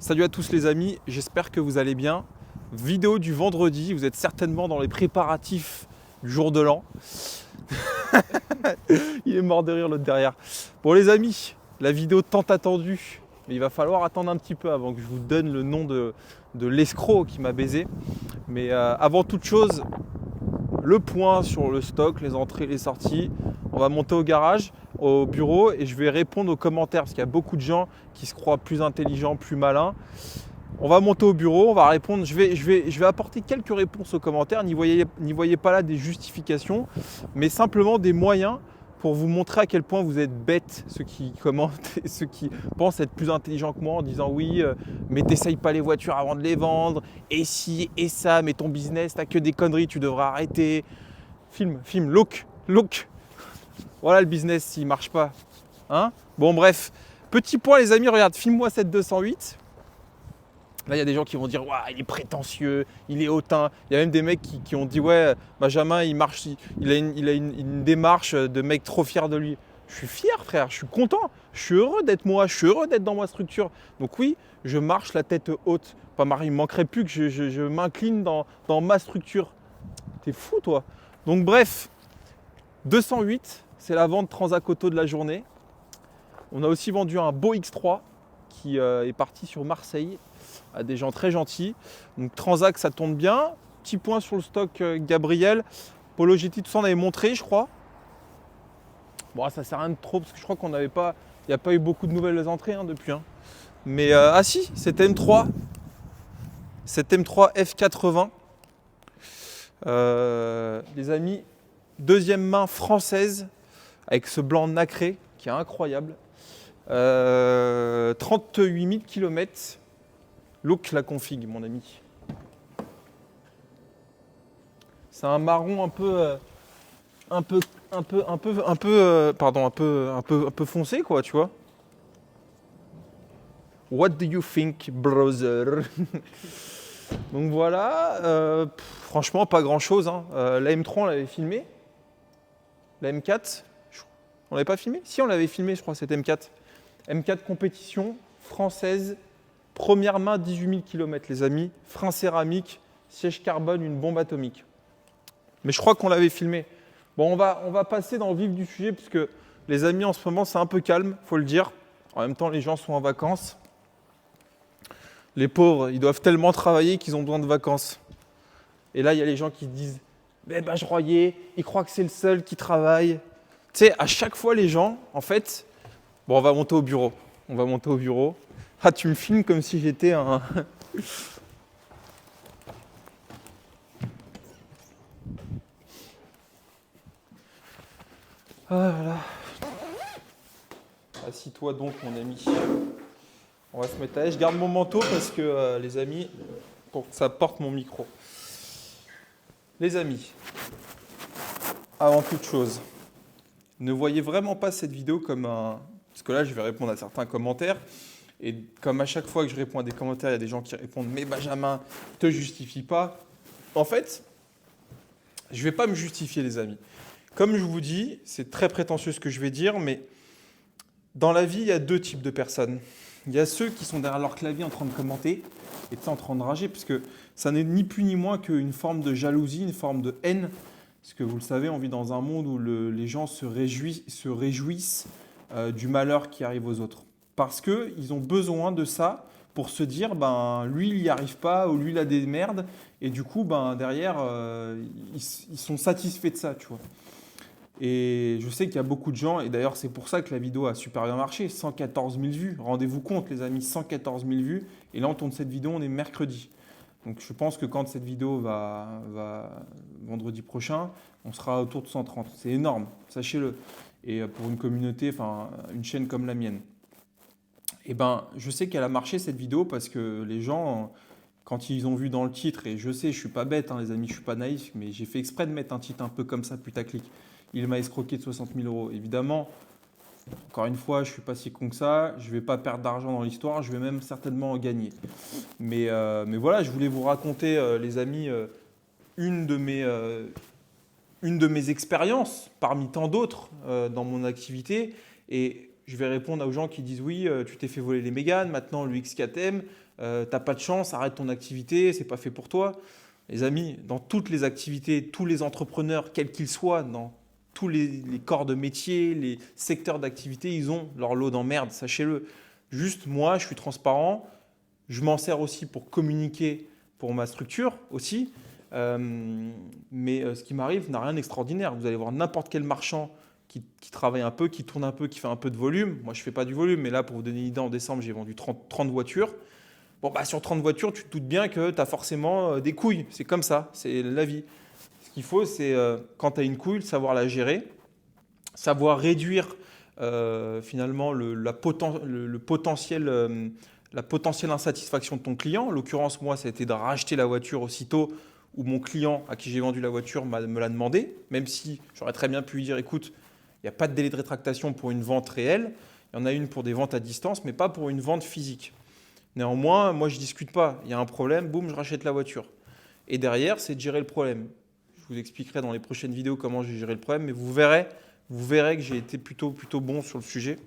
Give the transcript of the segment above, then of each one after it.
Salut à tous les amis, j'espère que vous allez bien. Vidéo du vendredi, vous êtes certainement dans les préparatifs du jour de l'an. Il est mort de rire l'autre derrière. Bon les amis, la vidéo tant attendue, mais il va falloir attendre un petit peu avant que je vous donne le nom de l'escroc qui m'a baisé. Mais avant toute chose, le point sur le stock, les entrées, les sorties. On va monter au garage, au bureau et je vais répondre aux commentaires parce qu'il y a beaucoup de gens qui se croient plus intelligents, plus malins. On va monter au bureau, on va répondre. Je vais apporter quelques réponses aux commentaires. N'y voyez pas là des justifications, mais simplement des moyens pour vous montrer à quel point vous êtes bêtes, ceux qui commentent et ceux qui pensent être plus intelligents que moi en disant oui, mais t'essayes pas les voitures avant de les vendre, et si, et ça, mais ton business, t'as que des conneries, tu devrais arrêter. Look. Voilà le business s'il marche pas. Hein, bon bref, petit point les amis, regarde, filme-moi cette 208. Là, il y a des gens qui vont dire waouh, il est prétentieux, il est hautain. Il y a même des mecs qui ont dit ouais, Benjamin, il marche, il a une démarche de mec trop fier de lui. Je suis fier, frère, je suis content, je suis heureux d'être moi, je suis heureux d'être dans ma structure. Donc oui, je marche la tête haute. Pas Marie, il ne manquerait plus que je m'incline dans ma structure. T'es fou, toi. Donc bref, 208, c'est la vente Transac Auto de la journée. On a aussi vendu un beau X3 qui est parti sur Marseille à des gens très gentils. Donc Transac, ça tourne bien. Petit point sur le stock Gabriel. Polo GT, tout ça, on avait montré, je crois. Bon, ça sert à rien de trop parce que je crois qu'on n'avait pas. Il n'y a pas eu beaucoup de nouvelles entrées depuis. Hein. Mais ah si, cette M3. Cette M3 F80. Les amis, deuxième main française avec ce blanc nacré qui est incroyable. 38 000 km. Look la config, mon ami. C'est un marron un peu foncé, quoi, tu vois. What do you think, brother? Donc voilà, franchement, pas grand-chose. Hein. La M3, on l'avait filmé. La M4, on l'avait pas filmé? Si, on l'avait filmé, je crois, cette M4. M4 compétition française, première main, 18 000 km, les amis. Frein céramique, siège carbone, une bombe atomique. Mais je crois qu'on l'avait filmé. Bon, on va passer dans le vif du sujet, puisque les amis, en ce moment, c'est un peu calme, il faut le dire. En même temps, les gens sont en vacances. Les pauvres, ils doivent tellement travailler qu'ils ont besoin de vacances. Et là, il y a les gens qui disent « Ben, je croyais, ils croient que c'est le seul qui travaille. » Tu sais, à chaque fois, les gens, en fait, bon, on va monter au bureau. Ah, tu me filmes comme si j'étais un... Ah là. Assis-toi donc, mon ami. On va se mettre à l'aise. Je garde mon manteau parce que, les amis, pour que ça porte mon micro. Les amis, avant toute chose, ne voyez vraiment pas cette vidéo comme un... Parce que là, je vais répondre à certains commentaires. Et comme à chaque fois que je réponds à des commentaires, il y a des gens qui répondent « Mais Benjamin, te justifie pas ». En fait, je ne vais pas me justifier, les amis. Comme je vous dis, c'est très prétentieux ce que je vais dire, mais dans la vie, il y a deux types de personnes. Il y a ceux qui sont derrière leur clavier en train de commenter et en train de rager, parce que ça n'est ni plus ni moins qu'une forme de jalousie, une forme de haine. Parce que vous le savez, on vit dans un monde où les gens se réjouissent du malheur qui arrive aux autres. Parce qu'ils ont besoin de ça pour se dire, ben, lui, il n'y arrive pas, ou lui, il a des merdes. Et du coup, ben, derrière, ils sont satisfaits de ça, tu vois. Et je sais qu'il y a beaucoup de gens, et d'ailleurs c'est pour ça que la vidéo a super bien marché, 114 000 vues. Rendez-vous compte les amis, 114 000 vues. Et là on tourne cette vidéo, on est mercredi. Donc je pense que quand cette vidéo va vendredi prochain, on sera autour de 130. C'est énorme, sachez-le. Et pour une communauté, enfin une chaîne comme la mienne. Et ben je sais qu'elle a marché cette vidéo parce que les gens, quand ils ont vu dans le titre, et je sais, je suis pas bête hein, les amis, je suis pas naïf, mais j'ai fait exprès de mettre un titre un peu comme ça, putaclic. Il m'a escroqué de 60 000 euros. Évidemment, encore une fois, je ne suis pas si con que ça. Je ne vais pas perdre d'argent dans l'histoire. Je vais même certainement en gagner. Mais voilà, je voulais vous raconter, les amis, une de mes expériences parmi tant d'autres dans mon activité. Et je vais répondre aux gens qui disent oui, tu t'es fait voler les Mégane, maintenant le X4M, t'as pas de chance, arrête ton activité, c'est pas fait pour toi. Les amis, dans toutes les activités, tous les entrepreneurs, quels qu'ils soient, dans tous les corps de métier, les secteurs d'activité, ils ont leur lot d'emmerdes, sachez-le. Juste, moi, je suis transparent, je m'en sers aussi pour communiquer pour ma structure aussi. Mais ce qui m'arrive n'a rien d'extraordinaire. Vous allez voir n'importe quel marchand qui travaille un peu, qui tourne un peu, qui fait un peu de volume. Moi, je ne fais pas du volume, mais là, pour vous donner une idée, en décembre, j'ai vendu 30 voitures. Bon, bah, sur 30 voitures, tu te doutes bien que tu as forcément des couilles. C'est comme ça, c'est la vie. Ce qu'il faut, c'est quand tu as une couille, savoir la gérer, savoir réduire finalement le potentiel, la potentielle insatisfaction de ton client. En l'occurrence, moi, ça a été de racheter la voiture aussitôt où mon client à qui j'ai vendu la voiture me l'a demandé, même si j'aurais très bien pu lui dire, écoute, il n'y a pas de délai de rétractation pour une vente réelle, il y en a une pour des ventes à distance, mais pas pour une vente physique. Néanmoins, moi, je ne discute pas. Il y a un problème, boum, je rachète la voiture. Et derrière, c'est de gérer le problème. Je vous expliquerai dans les prochaines vidéos comment j'ai géré le problème, mais vous verrez que j'ai été plutôt bon sur le sujet.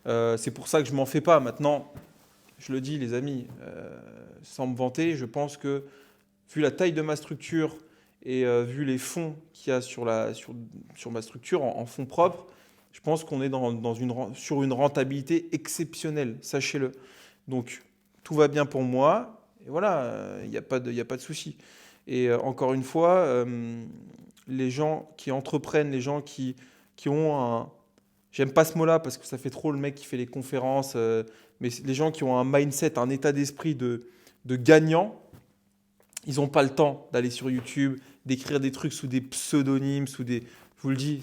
C'est pour ça que je ne m'en fais pas. Maintenant, je le dis, les amis, sans me vanter, je pense que vu la taille de ma structure et vu les fonds qu'il y a sur ma structure en fonds propres, je pense qu'on est sur une rentabilité exceptionnelle, sachez-le. Donc, tout va bien pour moi. Et voilà, il n'y a pas de souci. Et encore une fois, les gens qui entreprennent, les gens qui ont un... J'aime pas ce mot-là parce que ça fait trop le mec qui fait les conférences, mais les gens qui ont un mindset, un état d'esprit de gagnant, ils n'ont pas le temps d'aller sur YouTube, d'écrire des trucs sous des pseudonymes, Je vous le dis,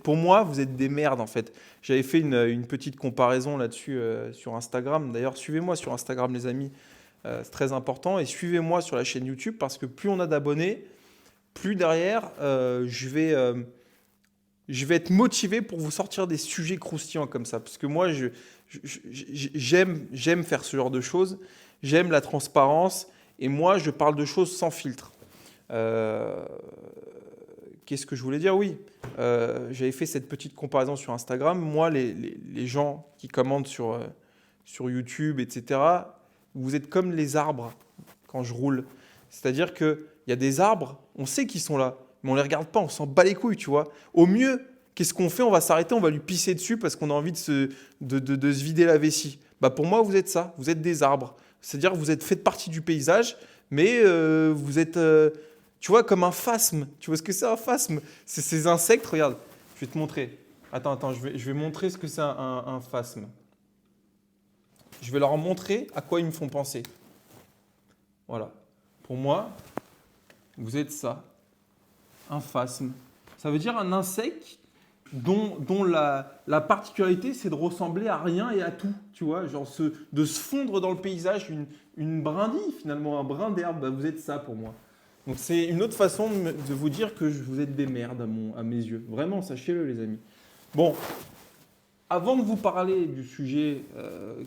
pour moi, vous êtes des merdes en fait. J'avais fait une petite comparaison là-dessus sur Instagram. D'ailleurs, suivez-moi sur Instagram, les amis. C'est très important. Et suivez-moi sur la chaîne YouTube parce que plus on a d'abonnés, plus derrière, je vais être motivé pour vous sortir des sujets croustillants comme ça. Parce que moi, j'aime faire ce genre de choses. J'aime la transparence. Et moi, je parle de choses sans filtre. Qu'est-ce que je voulais dire? Oui, j'avais fait cette petite comparaison sur Instagram. Moi, les gens qui commentent sur YouTube, etc., vous êtes comme les arbres quand je roule. C'est-à-dire qu'il y a des arbres, on sait qu'ils sont là, mais on ne les regarde pas, on s'en bat les couilles, tu vois. Au mieux, qu'est-ce qu'on fait? On va s'arrêter, on va lui pisser dessus parce qu'on a envie de se vider la vessie. Bah pour moi, vous êtes ça, vous êtes des arbres. C'est-à-dire que faites partie du paysage, mais vous êtes... tu vois, comme un phasme. Tu vois ce que c'est un phasme? C'est ces insectes, regarde, je vais te montrer. Attends, je vais montrer ce que c'est un phasme. Je vais leur montrer à quoi ils me font penser. Voilà. Pour moi, vous êtes ça, un phasme. Ça veut dire un insecte dont la particularité, c'est de ressembler à rien et à tout. Tu vois, genre de se fondre dans le paysage, une brindille finalement, un brin d'herbe. Bah, vous êtes ça pour moi. Donc c'est une autre façon de vous dire que vous êtes des merdes à mes yeux. Vraiment, sachez-le les amis. Bon, avant de vous parler du sujet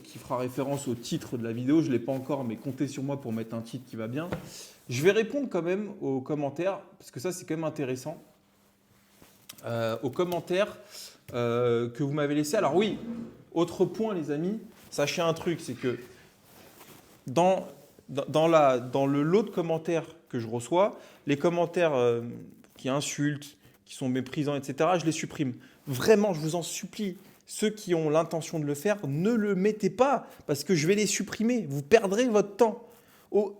qui fera référence au titre de la vidéo, je ne l'ai pas encore, mais comptez sur moi pour mettre un titre qui va bien. Je vais répondre quand même aux commentaires, parce que ça c'est quand même intéressant. Aux commentaires que vous m'avez laissés. Alors oui, autre point les amis, sachez un truc, c'est que dans le lot de commentaires que je reçois, les commentaires qui insultent, qui sont méprisants, etc., je les supprime. Vraiment, je vous en supplie, ceux qui ont l'intention de le faire, ne le mettez pas parce que je vais les supprimer. Vous perdrez votre temps.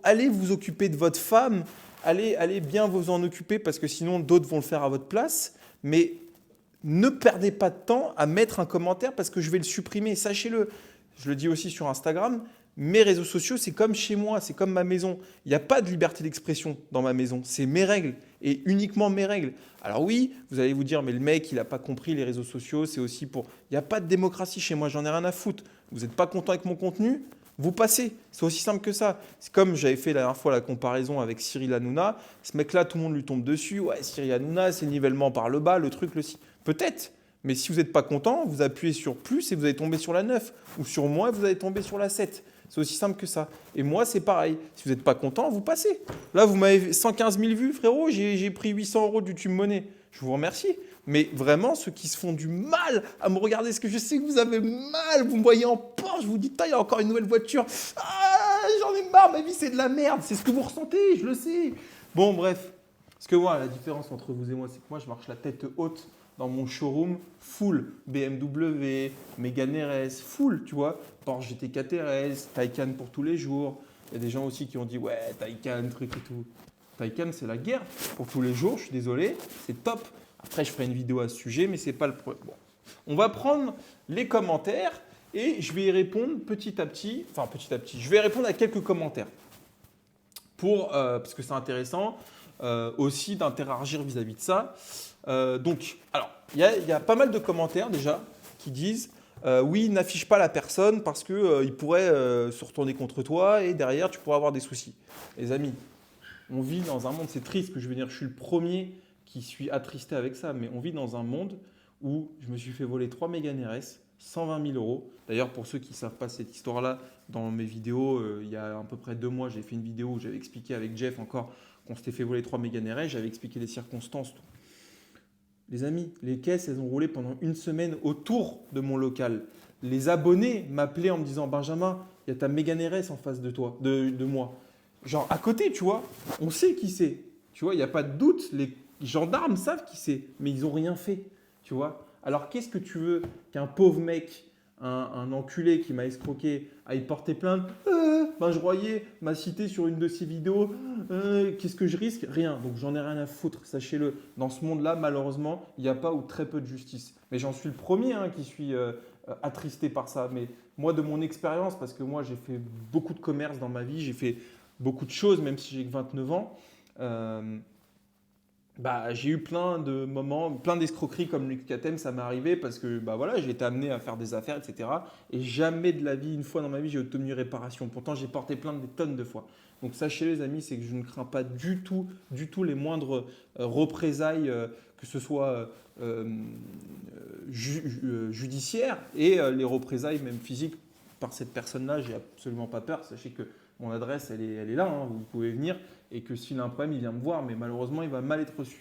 Allez vous occuper de votre femme, allez bien vous en occuper parce que sinon d'autres vont le faire à votre place. Mais ne perdez pas de temps à mettre un commentaire parce que je vais le supprimer. Sachez-le, je le dis aussi sur Instagram, mes réseaux sociaux, c'est comme chez moi, c'est comme ma maison. Il n'y a pas de liberté d'expression dans ma maison. C'est mes règles et uniquement mes règles. Alors oui, vous allez vous dire, mais le mec, il n'a pas compris les réseaux sociaux, c'est aussi pour... Il n'y a pas de démocratie chez moi, j'en ai rien à foutre. Vous n'êtes pas content avec mon contenu? Vous passez. C'est aussi simple que ça. C'est comme j'avais fait la dernière fois la comparaison avec Cyril Hanouna. Ce mec-là, tout le monde lui tombe dessus. Ouais, Cyril Hanouna, c'est le nivellement par le bas, le truc, le si. Peut-être. Mais si vous n'êtes pas content, vous appuyez sur plus et vous allez tomber sur la 9. Ou sur moins, vous allez tomber sur la 7. C'est aussi simple que ça. Et moi, c'est pareil. Si vous n'êtes pas content, vous passez. Là, vous m'avez 115 000 vues, frérot. J'ai pris 800 € de YouTube Money. Je vous remercie. Mais vraiment, ceux qui se font du mal à me regarder, parce que je sais que vous avez mal, vous me voyez en Porsche, je vous dis, il y a encore une nouvelle voiture. Ah, j'en ai marre, ma vie, c'est de la merde. C'est ce que vous ressentez, je le sais. Bon, bref. Parce que moi, la différence entre vous et moi, c'est que moi, je marche la tête haute dans mon showroom, full BMW, Mégane RS, full, tu vois. Porsche GT4 RS, Taycan pour tous les jours. Il y a des gens aussi qui ont dit, ouais, Taycan, truc et tout. Taycan, c'est la guerre pour tous les jours, je suis désolé, c'est top. Après, je ferai une vidéo à ce sujet, mais ce n'est pas le problème. Bon. On va prendre les commentaires et je vais y répondre petit à petit. Enfin, petit à petit. Je vais répondre à quelques commentaires parce que c'est intéressant aussi d'interagir vis-à-vis de ça. Donc, alors, il y a pas mal de commentaires déjà qui disent oui, n'affiche pas la personne parce qu'il pourrait se retourner contre toi et derrière, tu pourrais avoir des soucis. Les amis, on vit dans un monde, c'est triste que je veux dire, je suis le premier qui suis attristé avec ça, mais on vit dans un monde où je me suis fait voler 3 Mégane RS, 120 000 euros. D'ailleurs, pour ceux qui ne savent pas cette histoire-là, dans mes vidéos, il y a à peu près 2 mois, j'ai fait une vidéo où j'avais expliqué avec Jeff encore qu'on s'était fait voler 3 Mégane RS, j'avais expliqué les circonstances. Tout. Les amis, les caisses, elles ont roulé pendant une semaine autour de mon local. Les abonnés m'appelaient en me disant « Benjamin, il y a ta Mégane RS en face de toi, de moi. » Genre à côté, tu vois, on sait qui c'est. Tu vois, il n'y a pas de doute, les gendarmes savent qui c'est, mais ils n'ont rien fait. Tu vois. Alors qu'est-ce que tu veux qu'un pauvre mec, un enculé qui m'a escroqué, aille porter plainte Benjamin Royer m'a cité sur une de ses vidéos. Qu'est-ce que je risque? Rien. Donc j'en ai rien à foutre, sachez-le. Dans ce monde-là, malheureusement, il n'y a pas ou très peu de justice. Mais j'en suis le premier qui suis attristé par ça. Mais moi, de mon expérience, parce que moi, j'ai fait beaucoup de commerce dans ma vie, j'ai fait beaucoup de choses, même si j'ai que 29 ans. J'ai eu plein de moments, plein d'escroqueries comme l'UQATM, ça m'est arrivé parce que voilà, j'ai été amené à faire des affaires, etc. Et jamais de la vie, une fois dans ma vie, j'ai obtenu réparation. Pourtant, j'ai porté plainte des tonnes de fois. Donc sachez les amis, c'est que je ne crains pas du tout les moindres représailles, que ce soit judiciaires et les représailles même physiques par cette personne-là. J'ai absolument pas peur. Sachez que mon adresse, elle est là, vous pouvez venir. Et que s'il a un problème, il vient me voir, mais malheureusement, il va mal être reçu.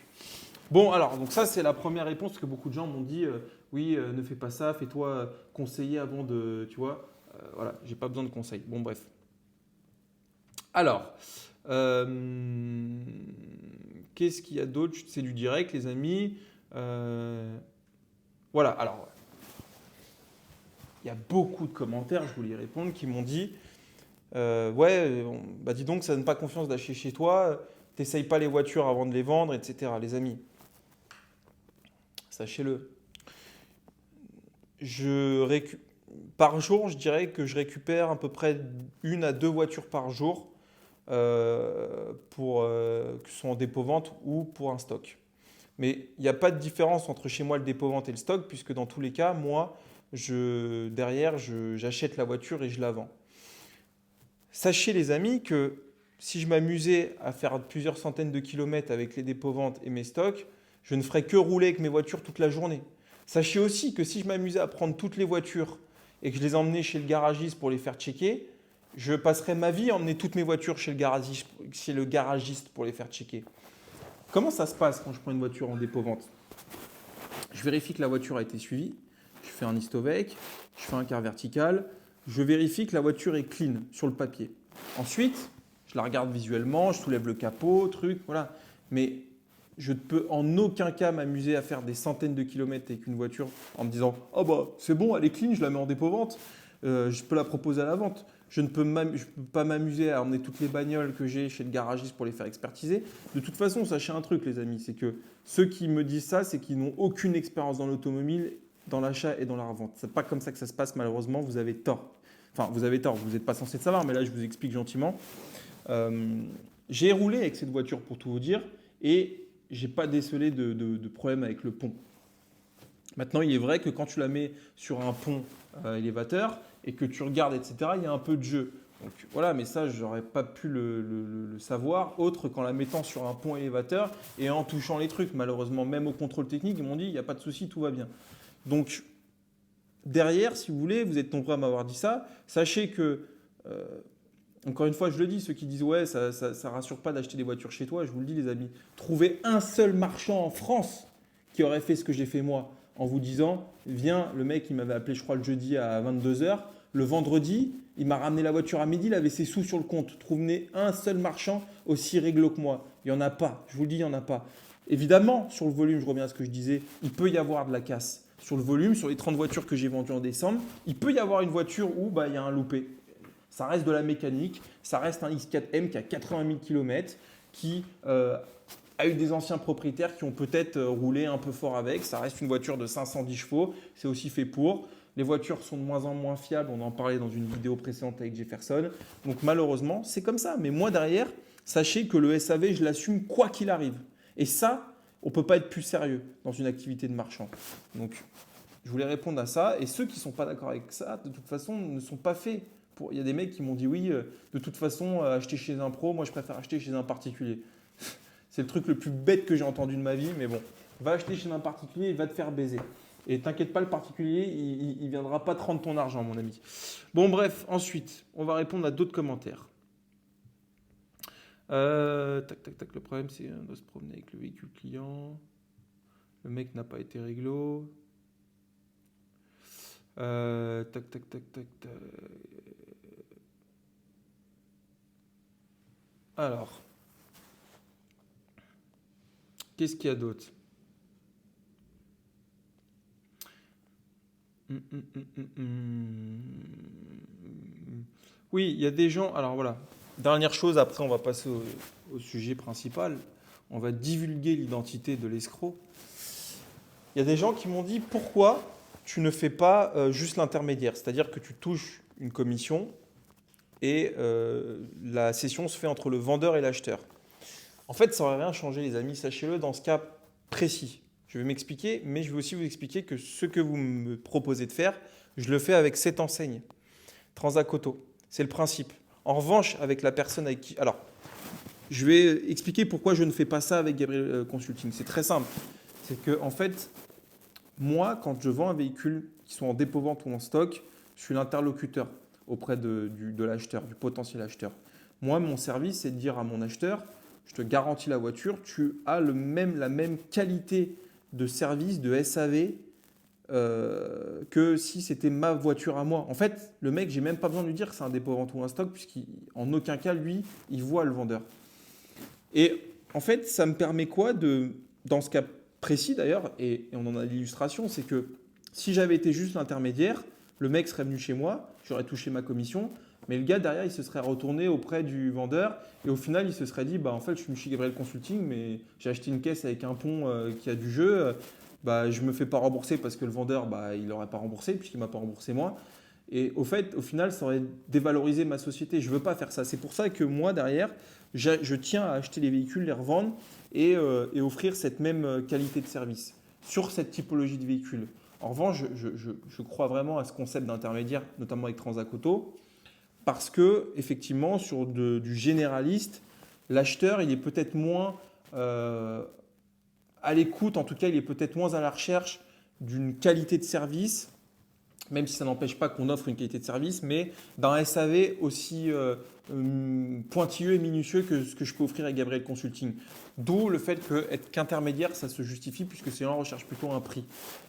Bon, alors, donc ça, c'est la première réponse que beaucoup de gens m'ont dit. Oui, ne fais pas ça, fais-toi conseiller avant de, tu vois. Voilà, j'ai pas besoin de conseils. Bon, bref. Alors, qu'est-ce qu'il y a d'autre? C'est du direct, les amis. Voilà, alors, il y a beaucoup de commentaires, je voulais y répondre, qui m'ont dit dis donc, ça donne pas confiance d'acheter chez toi, t'essayes pas les voitures avant de les vendre, etc. Les amis, sachez-le. Par jour, je dirais que je récupère à peu près 1 à 2 voitures par jour que ce soit en dépôt-vente ou pour un stock. Mais il n'y a pas de différence entre chez moi le dépôt-vente et le stock, puisque dans tous les cas, moi, j'achète la voiture et je la vends. Sachez les amis que si je m'amusais à faire plusieurs centaines de kilomètres avec les dépôts-ventes et mes stocks, je ne ferais que rouler avec mes voitures toute la journée. Sachez aussi que si je m'amusais à prendre toutes les voitures et que je les emmenais chez le garagiste pour les faire checker, je passerais ma vie à emmener toutes mes voitures chez le garagiste pour les faire checker. Comment ça se passe quand je prends une voiture en dépôt-vente? Je vérifie que la voiture a été suivie, je fais un Histovec, je fais un quart vertical, je vérifie que la voiture est clean sur le papier. Ensuite, je la regarde visuellement, je soulève le capot, voilà. Mais je ne peux en aucun cas m'amuser à faire des centaines de kilomètres avec une voiture en me disant « Oh c'est bon, elle est clean, je la mets en dépôt-vente, je peux la proposer à la vente ». Je ne peux pas m'amuser à emmener toutes les bagnoles que j'ai chez le garagiste pour les faire expertiser. De toute façon, sachez un truc les amis, c'est que ceux qui me disent ça, c'est qu'ils n'ont aucune expérience dans l'automobile, dans l'achat et dans la revente. Ce n'est pas comme ça que ça se passe malheureusement, vous avez tort. Enfin, vous avez tort, vous n'êtes pas censé le savoir, mais là, je vous explique gentiment. J'ai roulé avec cette voiture, pour tout vous dire, et je n'ai pas décelé de problème avec le pont. Maintenant, il est vrai que quand tu la mets sur un pont élévateur et que tu regardes, etc., il y a un peu de jeu. Donc voilà, mais ça, je n'aurais pas pu le savoir, autre qu'en la mettant sur un pont élévateur et en touchant les trucs. Malheureusement, même au contrôle technique, ils m'ont dit, il n'y a pas de souci, tout va bien. Donc, derrière, si vous voulez, vous êtes nombreux à m'avoir dit ça. Sachez que, encore une fois, je le dis, ceux qui disent ouais, ça ne rassure pas d'acheter des voitures chez toi, je vous le dis les amis, trouvez un seul marchand en France qui aurait fait ce que j'ai fait moi en vous disant, viens, le mec, il m'avait appelé, je crois, le jeudi à 22 heures. Le vendredi, il m'a ramené la voiture à midi, il avait ses sous sur le compte. Trouvez un seul marchand aussi réglo que moi. Il n'y en a pas, je vous le dis, il n'y en a pas. Évidemment, sur le volume, je reviens à ce que je disais, il peut y avoir de la casse. Sur le volume, sur les 30 voitures que j'ai vendues en décembre, il peut y avoir une voiture où il y a un loupé. Ça reste de la mécanique, ça reste un X4M qui a 80 000 km, qui a eu des anciens propriétaires qui ont peut-être roulé un peu fort avec. Ça reste une voiture de 510 chevaux, c'est aussi fait pour. Les voitures sont de moins en moins fiables, on en parlait dans une vidéo précédente avec Jefferson. Donc malheureusement, c'est comme ça. Mais moi derrière, sachez que le SAV, je l'assume quoi qu'il arrive. Et ça, on ne peut pas être plus sérieux dans une activité de marchand. Donc je voulais répondre à ça. Et ceux qui ne sont pas d'accord avec ça, de toute façon, ne sont pas faits. Il y a des mecs qui m'ont dit oui, de toute façon, acheter chez un pro, moi je préfère acheter chez un particulier. C'est le truc le plus bête que j'ai entendu de ma vie, mais bon, va acheter chez un particulier, il va te faire baiser. Et t'inquiète pas, le particulier, il ne viendra pas te rendre ton argent, mon ami. Bon, bref, ensuite, on va répondre à d'autres commentaires. Le problème, c'est qu'on doit se promener avec le véhicule client. Le mec n'a pas été réglo. Alors, qu'est-ce qu'il y a d'autre? Oui, il y a des gens. Alors voilà, dernière chose, après on va passer au sujet principal. On va divulguer l'identité de l'escroc. Il y a des gens qui m'ont dit pourquoi tu ne fais pas juste l'intermédiaire, c'est-à-dire que tu touches une commission et la cession se fait entre le vendeur et l'acheteur. En fait, ça n'aurait rien changé, les amis, sachez-le, dans ce cas précis. Je vais m'expliquer, mais je vais aussi vous expliquer que ce que vous me proposez de faire, je le fais avec cette enseigne, Transac Auto. C'est le principe. En revanche, avec la personne avec qui... Alors, je vais expliquer pourquoi je ne fais pas ça avec Gabriel Consulting. C'est très simple. C'est que, en fait, moi, quand je vends un véhicule, qui soit en dépôt-vente ou en stock, je suis l'interlocuteur auprès de l'acheteur, du potentiel acheteur. Moi, mon service, c'est de dire à mon acheteur, je te garantis la voiture, tu as la même qualité de service, de SAV, que si c'était ma voiture à moi. En fait, le mec, j'ai même pas besoin de lui dire que c'est un dépôt-vente ou un stock, puisqu'en aucun cas, lui, il voit le vendeur. Et en fait, ça me permet quoi dans ce cas précis d'ailleurs, et on en a l'illustration, c'est que si j'avais été juste l'intermédiaire, le mec serait venu chez moi, j'aurais touché ma commission, mais le gars derrière, il se serait retourné auprès du vendeur et au final, il se serait dit, en fait, je suis chez Gabriel Consulting, mais j'ai acheté une caisse avec un pont qui a du jeu, je me fais pas rembourser parce que le vendeur, il n'aurait pas remboursé puisqu'il m'a pas remboursé moi. Et au final, ça aurait dévalorisé ma société. Je ne veux pas faire ça. C'est pour ça que moi, derrière, je tiens à acheter les véhicules, les revendre et offrir cette même qualité de service sur cette typologie de véhicule. En revanche, je crois vraiment à ce concept d'intermédiaire, notamment avec Transac Auto, parce que effectivement, sur du généraliste, l'acheteur, il est peut-être moins à l'écoute, en tout cas, il est peut-être moins à la recherche d'une qualité de service, même si ça n'empêche pas qu'on offre une qualité de service, mais d'un SAV aussi pointilleux et minutieux que ce que je peux offrir à Gabriel Consulting. D'où le fait qu'intermédiaire, ça se justifie puisque ces gens recherchent plutôt un prix.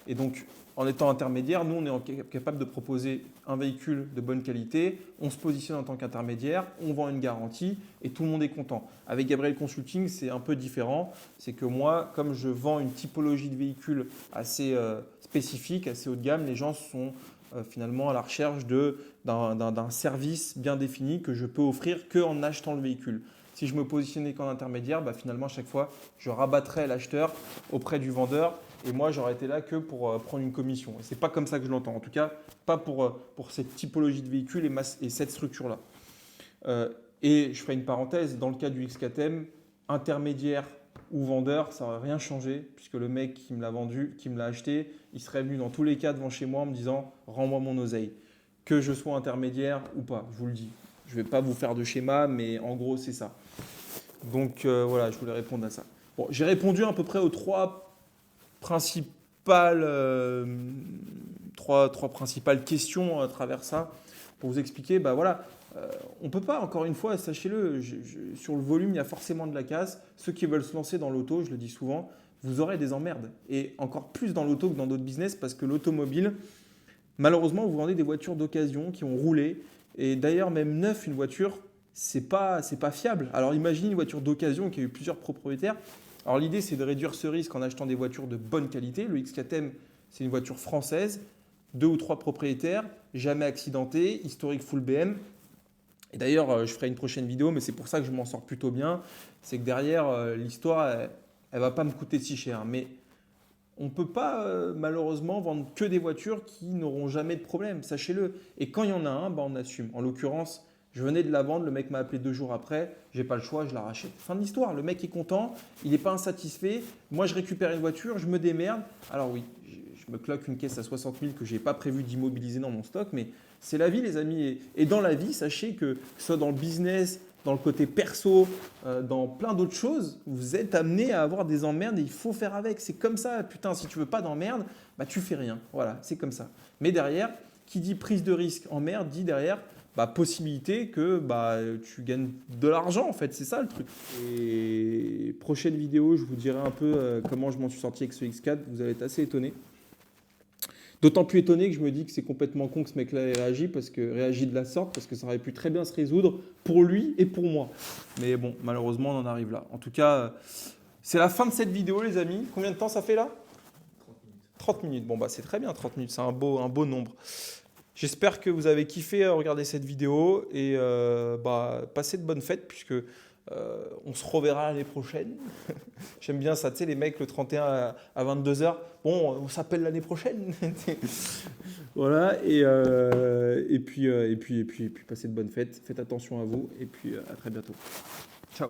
Et donc, en étant intermédiaire, nous, on est capable de proposer un véhicule de bonne qualité, on se positionne en tant qu'intermédiaire, on vend une garantie et tout le monde est content. Avec Gabriel Consulting, c'est un peu différent. C'est que moi, comme je vends une typologie de véhicule assez spécifique, assez haut de gamme, les gens sont finalement à la recherche d'un service bien défini que je peux offrir qu'en achetant le véhicule. Si je me positionnais qu'en intermédiaire, finalement, à chaque fois, je rabattrais l'acheteur auprès du vendeur et moi, j'aurais été là que pour prendre une commission. Et ce n'est pas comme ça que je l'entends. En tout cas, pas pour cette typologie de véhicule et cette structure-là. Et je ferai une parenthèse, dans le cas du X4M, intermédiaire ou vendeur, ça n'aurait rien changé puisque le mec qui me l'a vendu, qui me l'a acheté, il serait venu dans tous les cas devant chez moi en me disant « rends-moi mon oseille ». Que je sois intermédiaire ou pas, je vous le dis. Je ne vais pas vous faire de schéma, mais en gros, c'est ça. Donc voilà, je voulais répondre à ça. Bon, j'ai répondu à peu près aux trois principales questions à travers ça pour vous expliquer. On ne peut pas, encore une fois, sachez-le, sur le volume, il y a forcément de la casse. Ceux qui veulent se lancer dans l'auto, je le dis souvent, vous aurez des emmerdes. Et encore plus dans l'auto que dans d'autres business, parce que l'automobile, malheureusement, vous vendez des voitures d'occasion qui ont roulé. Et d'ailleurs, même neuf, une voiture, c'est pas fiable. Alors imaginez une voiture d'occasion qui a eu plusieurs propriétaires. Alors l'idée, c'est de réduire ce risque en achetant des voitures de bonne qualité. Le XKTM, c'est une voiture française, 2 ou 3 propriétaires, jamais accidenté, historique full BM. Et d'ailleurs, je ferai une prochaine vidéo, mais c'est pour ça que je m'en sors plutôt bien. C'est que derrière, l'histoire, elle ne va pas me coûter si cher. Mais on ne peut pas malheureusement vendre que des voitures qui n'auront jamais de problème, sachez-le. Et quand il y en a un, bah, on assume. En l'occurrence, je venais de la vendre, le mec m'a appelé 2 jours après, j'ai pas le choix, je la rachète. Fin de l'histoire, le mec est content, il n'est pas insatisfait. Moi, je récupère une voiture, je me démerde. Alors oui, je me cloque une caisse à 60 000 que je n'ai pas prévu d'immobiliser dans mon stock, mais c'est la vie, les amis. Et dans la vie, sachez que ce soit dans le business, dans le côté perso, dans plein d'autres choses, vous êtes amené à avoir des emmerdes et il faut faire avec. C'est comme ça. Putain, si tu veux pas d'emmerde, bah, tu fais rien. Voilà, c'est comme ça. Mais derrière, qui dit prise de risque emmerde, dit derrière bah, possibilité que bah, tu gagnes de l'argent en fait. C'est ça le truc. Et prochaine vidéo, je vous dirai un peu comment je m'en suis sorti avec ce X4. Vous allez être assez étonné. D'autant plus étonné que je me dis que c'est complètement con que ce mec-là ait réagi, réagit de la sorte, parce que ça aurait pu très bien se résoudre pour lui et pour moi. Mais bon, malheureusement, on en arrive là. En tout cas, c'est la fin de cette vidéo, les amis. Combien de temps ça fait là? 30 minutes. 30 minutes. Bon, bah c'est très bien, 30 minutes. C'est un beau nombre. J'espère que vous avez kiffé à regarder cette vidéo et bah, passez de bonnes fêtes, puisque on se reverra l'année prochaine. J'aime bien ça, tu sais, les mecs, le 31 à 22h, bon, on s'appelle l'année prochaine. Voilà, et puis passez de bonnes fêtes, faites attention à vous, et puis à très bientôt.